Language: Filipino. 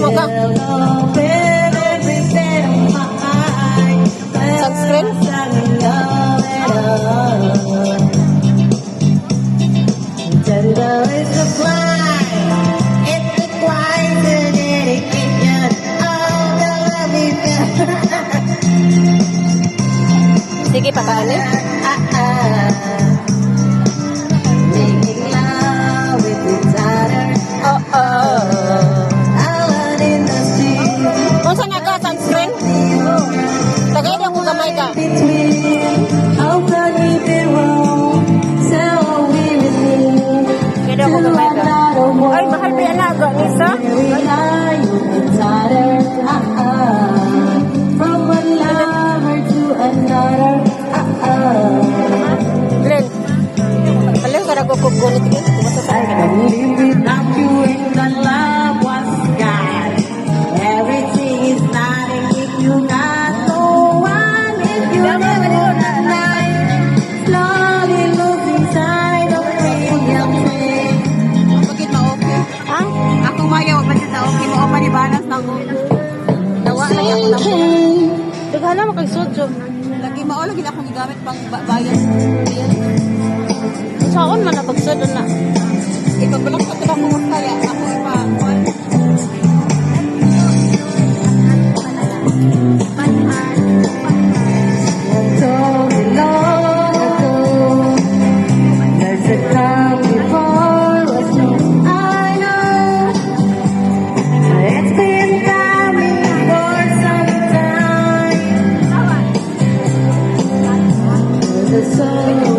mo ka? Sunscreen? Sige, pakaani. Kung saan ka, sunscreen? Tagay na kung gamay ka. Kaya ako gamay ka. Ay, mahal ba yan aga, Nisa? Glenn, paling ka nagkukugunit ka. Kumasa sa akin. Daghala mo kay Sojo. Lagi mao lagi akong gigamit pang bayan. Saon man na pagsod na. Ipagbalak ko lang mo kaya ako ipa. So